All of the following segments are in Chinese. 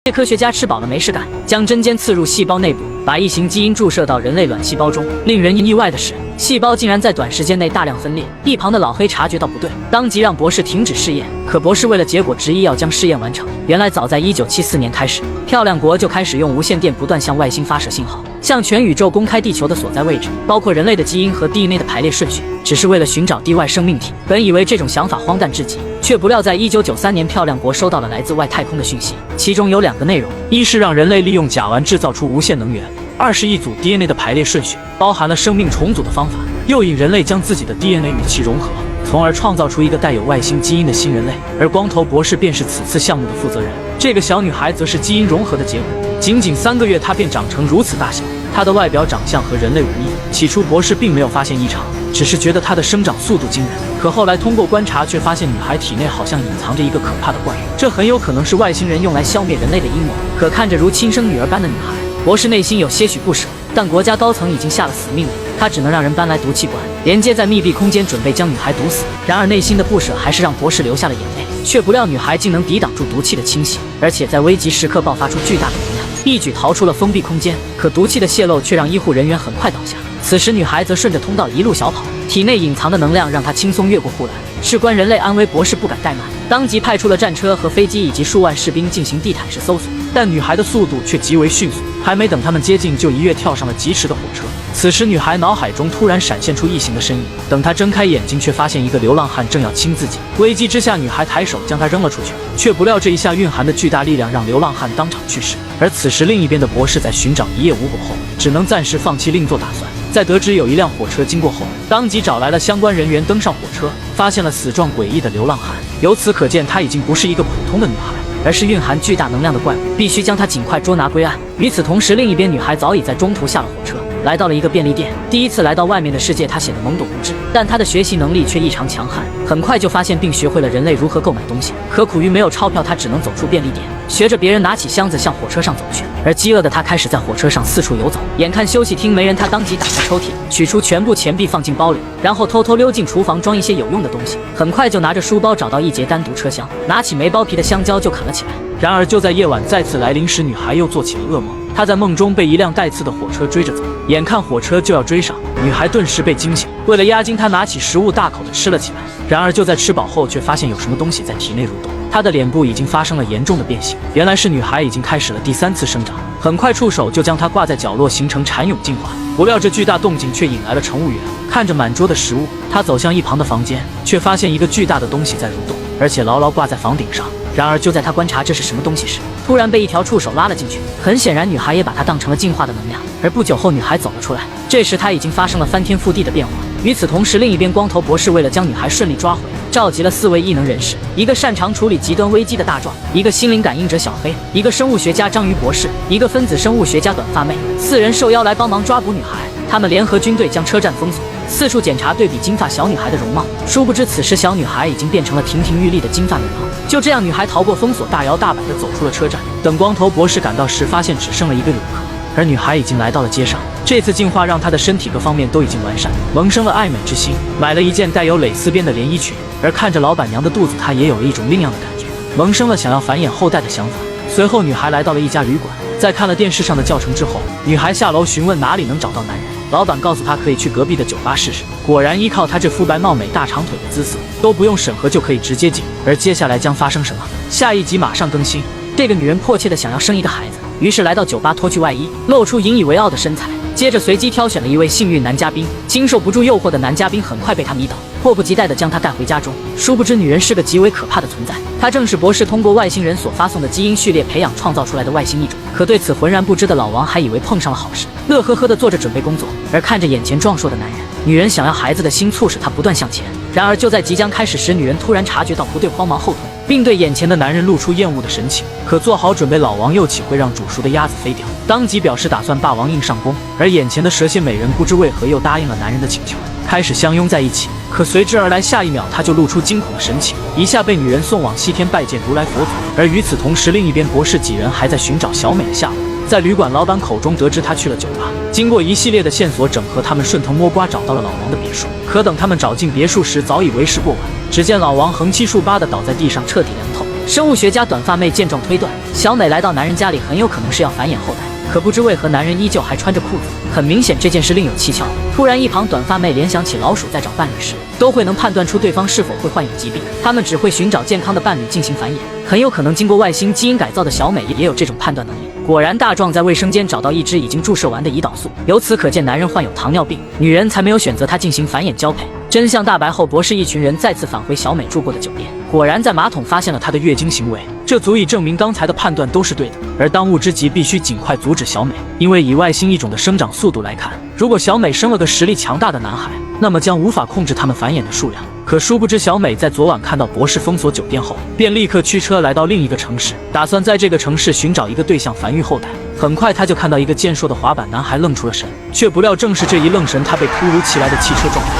这科学家吃饱了没事干，将针尖刺入细胞内部，把异形基因注射到人类卵细胞中。令人意外的是，细胞竟然在短时间内大量分裂。一旁的老黑察觉到不对，当即让博士停止试验。可博士为了结果执意要将试验完成。原来早在1974年开始，漂亮国就开始用无线电不断向外星发射信号，向全宇宙公开地球的所在位置，包括人类的基因和 DNA 的排列顺序，只是为了寻找地外生命体。本以为这种想法荒诞至极，却不料在1993年，漂亮国收到了来自外太空的讯息，其中有2个内容：一是让人类利用甲烷制造出无限能源；2是一组 DNA 的排列顺序，包含了生命重组的方法，诱引人类将自己的 DNA 与其融合，从而创造出一个带有外星基因的新人类。而光头博士便是此次项目的负责人。这个小女孩则是基因融合的结果，仅3个月，她便长成如此大小。她的外表长相和人类无异，起初博士并没有发现异常，只是觉得她的生长速度惊人。可后来通过观察，却发现女孩体内好像隐藏着一个可怕的怪物，这很有可能是外星人用来消灭人类的阴谋。可看着如亲生女儿般的女孩，博士内心有些许不舍，但国家高层已经下了死命令，他只能让人搬来毒气管，连接在密闭空间，准备将女孩毒死。然而内心的不舍还是让博士流下了眼泪，却不料女孩竟能抵挡住毒气的侵袭，而且在危急时刻爆发出巨大的能量，一举逃出了封闭空间。可毒气的泄漏却让医护人员很快倒下。此时女孩则顺着通道一路小跑，体内隐藏的能量让她轻松越过护栏。事关人类安危，博士不敢怠慢，当即派出了战车和飞机以及数万士兵进行地毯式搜索。但女孩的速度却极为迅速，还没等他们接近，就一跃跳上了疾驰的火车。此时女孩脑海中突然闪现出异形的身影，等她睁开眼睛，却发现一个流浪汉正要亲自己。危机之下，女孩抬手将他扔了出去，却不料这一下蕴含的巨大力量让流浪汉当场去世。而此时另一边的博士在寻找一夜无果后，只能暂时放弃另做打算。在得知有一辆火车经过后，当即找来了相关人员登上火车，发现了死状诡异的流浪汉。由此可见，她已经不是一个普通的女孩，而是蕴含巨大能量的怪物，必须将她尽快捉拿归案。与此同时，另一边女孩早已在中途下了火车，来到了一个便利店。第一次来到外面的世界，她显得懵懂无知，但她的学习能力却异常强悍，很快就发现并学会了人类如何购买东西。可苦于没有钞票，她只能走出便利店，学着别人拿起箱子向火车上走去。而饥饿的她开始在火车上四处游走，眼看休息厅没人，她当即打开抽屉，取出全部钱币放进包里，然后偷偷溜进厨房装一些有用的东西。很快就拿着书包找到一节单独车厢，拿起没包皮的香蕉就啃了起来。然而就在夜晚再次来临时，女孩又做起了噩梦。她在梦中被一辆带刺的火车追着走，眼看火车就要追上，女孩顿时被惊醒。为了压惊，她拿起食物大口的吃了起来。然而就在吃饱后，却发现有什么东西在体内蠕动，她的脸部已经发生了严重的变形。原来是女孩已经开始了第3次生长，很快触手就将她挂在角落，形成蚕蛹进化。不料这巨大动静却引来了乘务员，看着满桌的食物，他走向一旁的房间，却发现一个巨大的东西在蠕动，而且牢牢挂在房顶上。然而就在他观察这是什么东西时，突然被一条触手拉了进去。很显然，女孩也把它当成了进化的能量。而不久后，女孩走了出来，这时她已经发生了翻天覆地的变化。与此同时，另一边光头博士为了将女孩顺利抓回，召集了4位异能人士，一个擅长处理极端危机的大壮，一个心灵感应者小黑，一个生物学家章鱼博士，一个分子生物学家短发妹。4人受邀来帮忙抓捕女孩。他们联合军队将车站封锁，四处检查对比金发小女孩的容貌。殊不知此时小女孩已经变成了亭亭玉立的金发女郎。就这样，女孩逃过封锁，大摇大摆地走出了车站。等光头博士赶到时，发现只剩了一个旅客，而女孩已经来到了街上。这次进化让她的身体各方面都已经完善，萌生了爱美之心，买了一件带有蕾丝边的连衣裙。而看着老板娘的肚子，她也有了一种另样的感觉，萌生了想要繁衍后代的想法。随后女孩来到了一家旅馆，在看了电视上的教程之后，女孩下楼询问哪里能找到男人。老板告诉她可以去隔壁的酒吧试试。果然依靠她这肤白貌美大长腿的姿色，都不用审核就可以直接进。而接下来将发生什么，下一集马上更新。这个女人迫切地想要生一个孩子，于是来到酒吧脱去外衣，露出引以为傲的身材。接着随机挑选了一位幸运男嘉宾，经受不住诱惑的男嘉宾很快被她迷倒，迫不及待地将她带回家中。殊不知女人是个极为可怕的存在，她正是博士通过外星人所发送的基因序列培养创造出来的外星异种。可对此浑然不知的老王还以为碰上了好事，乐呵呵地做着准备工作。而看着眼前壮硕的男人，女人想要孩子的心促使她不断向前。然而就在即将开始时，女人突然察觉到不对，慌忙后退，并对眼前的男人露出厌恶的神情。可做好准备，老王又岂会让煮熟的鸭子飞掉，当即表示打算霸王硬上弓。而眼前的蛇蝎美人不知为何又答应了男人的请求，开始相拥在一起。可随之而来，下一秒他就露出惊恐的神情，一下被女人送往西天拜见如来佛祖。而与此同时，另一边博士几人还在寻找小美的下落。在旅馆老板口中得知他去了酒吧，经过一系列的线索整合，他们顺藤摸瓜找到了老王的别墅。可等他们找进别墅时，早已为时过晚。只见老王横七竖八地倒在地上，彻底凉透。生物学家短发妹见状推断，小美来到男人家里很有可能是要繁衍后代。可不知为何，男人依旧还穿着裤子，很明显这件事另有蹊跷。突然，一旁短发妹联想起老鼠在找伴侣时，都会能判断出对方是否会患有疾病。他们只会寻找健康的伴侣进行繁衍，很有可能经过外星基因改造的小美也有这种判断能力。果然，大壮在卫生间找到一支已经注射完的胰岛素，由此可见男人患有糖尿病，女人才没有选择他进行繁衍交配。真相大白后，博士一群人再次返回小美住过的酒店，果然在马桶发现了她的月经行为，这足以证明刚才的判断都是对的。而当务之急必须尽快阻止小美，因为以外星异种的生长速度来看，如果小美生了个实力强大的男孩，那么将无法控制他们繁衍的数量。可殊不知，小美在昨晚看到博士封锁酒店后，便立刻驱车来到另一个城市，打算在这个城市寻找一个对象繁育后代。很快，他就看到一个健硕的滑板男孩愣出了神，却不料正是这一愣神，他被突如其来的汽车撞飞。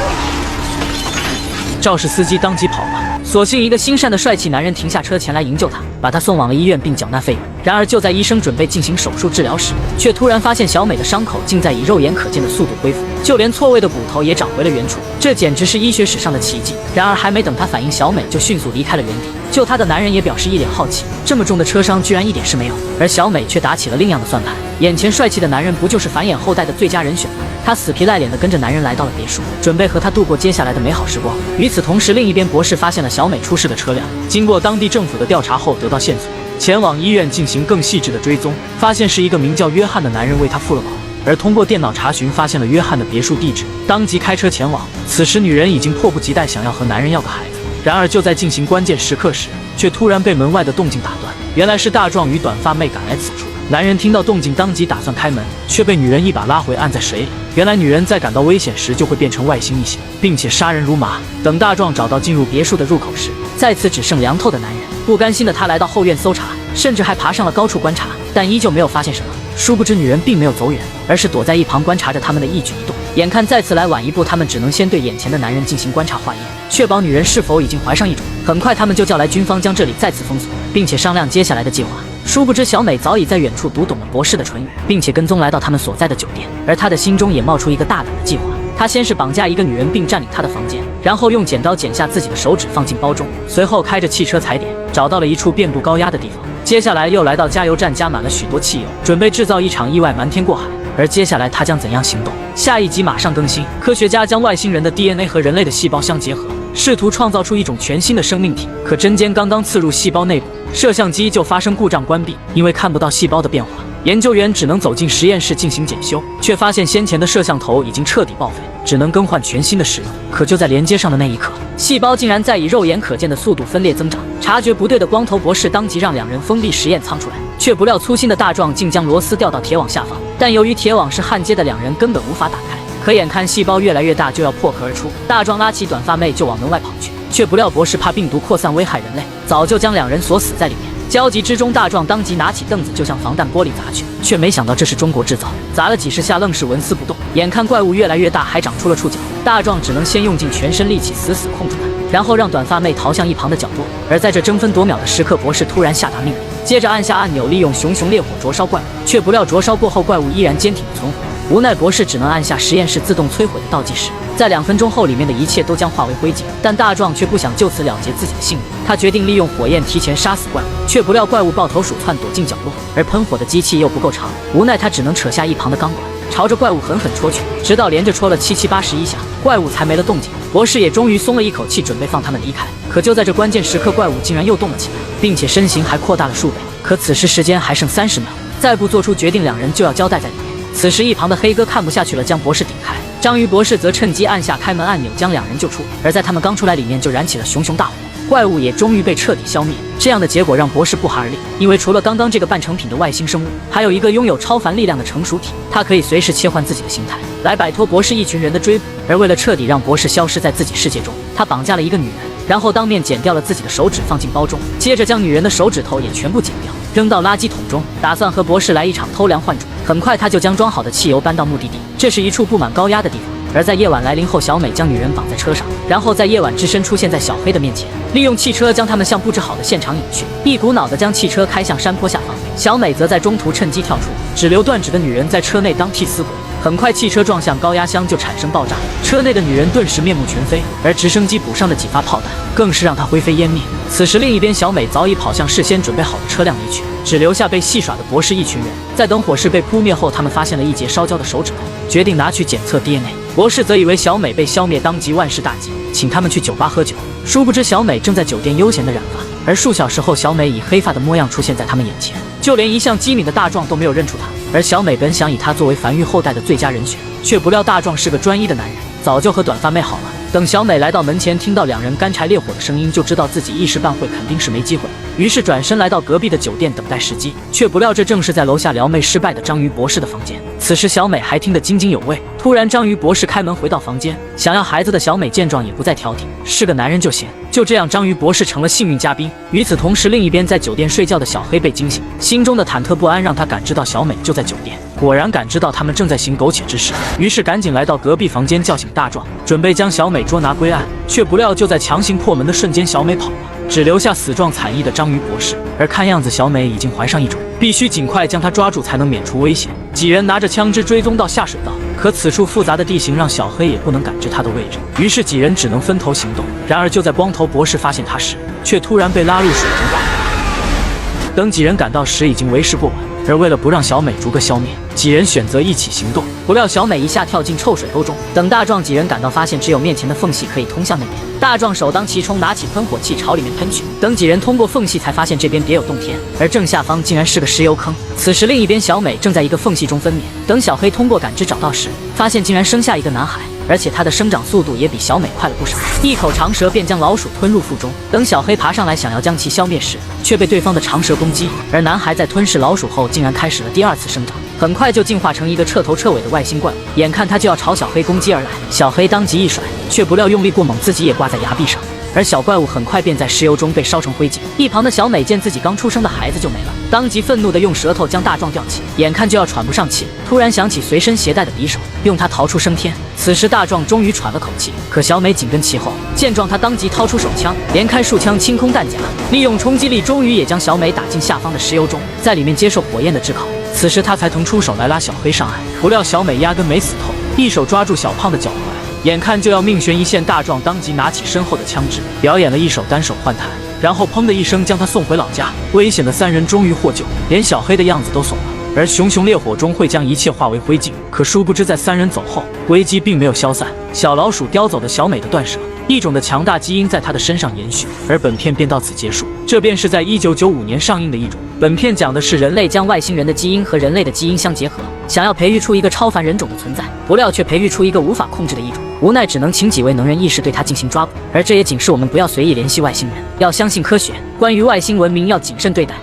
肇事司机当即跑了，所幸一个心善的帅气男人停下车前来营救他，把他送往了医院并缴纳费用。然而就在医生准备进行手术治疗时，却突然发现小美的伤口竟在以肉眼可见的速度恢复，就连错位的骨头也长回了原处，这简直是医学史上的奇迹。然而还没等他反应，小美就迅速离开了原地。救他的男人也表示一脸好奇，这么重的车伤居然一点事没有，而小美却打起了另样的算盘。眼前帅气的男人不就是繁衍后代的最佳人选吗？他死皮赖脸地跟着男人来到了别墅，准备和他度过接下来的美好时光。与此同时，另一边博士发现了小美出事的车辆，经过当地政府的调查后得到线索，前往医院进行更细致的追踪，发现是一个名叫约翰的男人为他付了保。而通过电脑查询发现了约翰的别墅地址，当即开车前往。此时女人已经迫不及待想要和男人要个孩子，然而就在进行关键时刻时，却突然被门外的动静打断。原来是大壮与短发妹赶来此处。男人听到动静，当即打算开门，却被女人一把拉回，按在水里。原来女人在感到危险时就会变成外星异形，并且杀人如麻。等大壮找到进入别墅的入口时，再次只剩凉透的男人。不甘心的他来到后院搜查，甚至还爬上了高处观察，但依旧没有发现什么。殊不知女人并没有走远，而是躲在一旁观察着他们的一举一动。眼看再次来晚一步，他们只能先对眼前的男人进行观察化验，确保女人是否已经怀上一种。很快他们就叫来军方将这里再次封锁，并且商量接下来的计划。殊不知小美早已在远处读懂了博士的唇语，并且跟踪来到他们所在的酒店。而他的心中也冒出一个大胆的计划，他先是绑架一个女人并占领她的房间，然后用剪刀剪下自己的手指放进包中，随后开着汽车踩点找到了一处遍布高压的地方。接下来又来到加油站加满了许多汽油，准备制造一场意外瞒天过海。而接下来他将怎样行动？下一集马上更新。科学家将外星人的 DNA 和人类的细胞相结合，试图创造出一种全新的生命体。可针尖刚刚刺入细胞内部，摄像机就发生故障关闭，因为看不到细胞的变化。研究员只能走进实验室进行检修，却发现先前的摄像头已经彻底报废，只能更换全新的使用。可就在连接上的那一刻，细胞竟然在以肉眼可见的速度分裂增长。察觉不对的光头博士当即让两人封闭实验舱出来，却不料粗心的大壮竟将螺丝吊到铁网下方。但由于铁网是焊接的，两人根本无法打开。可眼看细胞越来越大，就要破壳而出，大壮拉起短发妹就往门外跑去，却不料博士怕病毒扩散危害人类，早就将两人锁死在里面。焦急之中，大壮当即拿起凳子就向防弹玻璃砸去，却没想到这是中国制造，砸了几十下愣是纹丝不动。眼看怪物越来越大，还长出了触角，大壮只能先用尽全身力气死死控住它，然后让短发妹逃向一旁的角落。而在这争分夺秒的时刻，博士突然下达命令，接着按下按钮，利用熊熊烈火灼烧怪物，却不料灼烧过后，怪物依然坚挺的存活。无奈博士只能按下实验室自动摧毁的倒计时，在2分钟后，里面的一切都将化为灰烬。但大壮却不想就此了结自己的性命，他决定利用火焰提前杀死怪物，却不料怪物抱头鼠窜躲进角落，而喷火的机器又不够长，无奈他只能扯下一旁的钢管，朝着怪物狠狠戳去，直到连着戳了7781下，怪物才没了动静。博士也终于松了一口气，准备放他们离开。可就在这关键时刻，怪物竟然又动了起来，并且身形还扩大了数倍。可此时时间还剩30秒，再不做出决定，两人就要交代在里面。此时一旁的黑哥看不下去了，将博士顶开。章鱼博士则趁机按下开门按钮，将两人救出。而在他们刚出来，里面就燃起了熊熊大火，怪物也终于被彻底消灭。这样的结果让博士不寒而栗，因为除了刚刚这个半成品的外星生物，还有一个拥有超凡力量的成熟体，它可以随时切换自己的形态，来摆脱博士一群人的追捕。而为了彻底让博士消失在自己世界中，他绑架了一个女人，然后当面剪掉了自己的手指放进包中，接着将女人的手指头也全部剪掉，扔到垃圾桶中，打算和博士来一场偷梁换柱。很快他就将装好的汽油搬到目的地，这是一处布满高压的地方。而在夜晚来临后，小美将女人绑在车上，然后在夜晚之身出现在小黑的面前，利用汽车将他们向布置好的现场引去，一股脑地将汽车开向山坡下方。小美则在中途趁机跳出，只留断指的女人在车内当替死鬼。很快汽车撞向高压箱就产生爆炸，车内的女人顿时面目全非，而直升机补上的几发炮弹更是让她灰飞烟灭。此时另一边小美早已跑向事先准备好的车辆离去，只留下被戏耍的博士一群人。在等火势被扑灭后，他们发现了一截烧焦的手指头，决定拿去检测 DNA。博士则以为小美被消灭，当即万事大吉，请他们去酒吧喝酒。殊不知小美正在酒店悠闲的染发，而数小时后，小美以黑发的模样出现在他们眼前，就连一向机敏的大壮都没有认出她。而小美本想以她作为繁育后代的最佳人选，却不料大壮是个专一的男人，早就和短发妹好了。等小美来到门前，听到两人干柴烈火的声音，就知道自己一时半会肯定是没机会，于是转身来到隔壁的酒店等待时机，却不料这正是在楼下撩妹失败的章鱼博士的房间。此时小美还听得津津有味，突然章鱼博士开门回到房间，想要孩子的小美见状也不再挑剔，是个男人就行。就这样，章鱼博士成了幸运嘉宾。与此同时，另一边在酒店睡觉的小黑被惊醒，心中的忐忑不安让他感知到小美就在酒店，果然感知到他们正在行苟且之事，于是赶紧来到隔壁房间叫醒大壮，准备将小美捉拿归案。却不料就在强行破门的瞬间，小美跑了，只留下死状惨异的章鱼博士。而看样子小美已经怀上一种，必须尽快将她抓住才能免除危险。几人拿着枪支追踪到下水道，可此处复杂的地形让小黑也不能感知她的位置，于是几人只能分头行动。然而就在光头博士发现她时，却突然被拉入水中。等几人赶到时，已经为时过晚。而为了不让小美逐个消灭，几人选择一起行动。不料小美一下跳进臭水沟中，等大壮几人赶到，发现只有面前的缝隙可以通向那边。大壮首当其冲，拿起喷火器朝里面喷去。等几人通过缝隙，才发现这边别有洞天，而正下方竟然是个石油坑。此时另一边小美正在一个缝隙中分娩。等小黑通过感知找到时，发现竟然生下一个男孩，而且它的生长速度也比小美快了不少。一口长蛇便将老鼠吞入腹中。等小黑爬上来想要将其消灭时，却被对方的长蛇攻击。而男孩在吞噬老鼠后，竟然开始了第二次生长，很快就进化成一个彻头彻尾的外星怪物。眼看他就要朝小黑攻击而来，小黑当即一甩，却不料用力过猛，自己也挂在崖壁上。而小怪物很快便在石油中被烧成灰烬。一旁的小美见自己刚出生的孩子就没了，当即愤怒地用舌头将大壮吊起，眼看就要喘不上气，突然想起随身携带的匕首，用它逃出升天。此时大壮终于喘了口气，可小美紧跟其后，见状他当即掏出手枪，连开数枪清空弹夹，利用冲击力终于也将小美打进下方的石油中，在里面接受火焰的炙烤。此时他才腾出手来拉小黑上岸，不料小美压根没死透，一手抓住小胖的脚踝，眼看就要命悬一线，大壮当即拿起身后的枪支，表演了一手单手换弹，然后砰的一声将他送回老家。危险的三人终于获救，连小黑的样子都怂了。而熊熊烈火中会将一切化为灰烬，可殊不知在三人走后，危机并没有消散。小老鼠叼走了小美的断舌，一种的强大基因在它的身上延续，而本片便到此结束。这便是在1995年上映的一种。本片讲的是人类将外星人的基因和人类的基因相结合，想要培育出一个超凡人种的存在，不料却培育出一个无法控制的异种，无奈只能请几位能人异士对它进行抓捕。而这也警示我们不要随意联系外星人，要相信科学，关于外星文明要谨慎对待。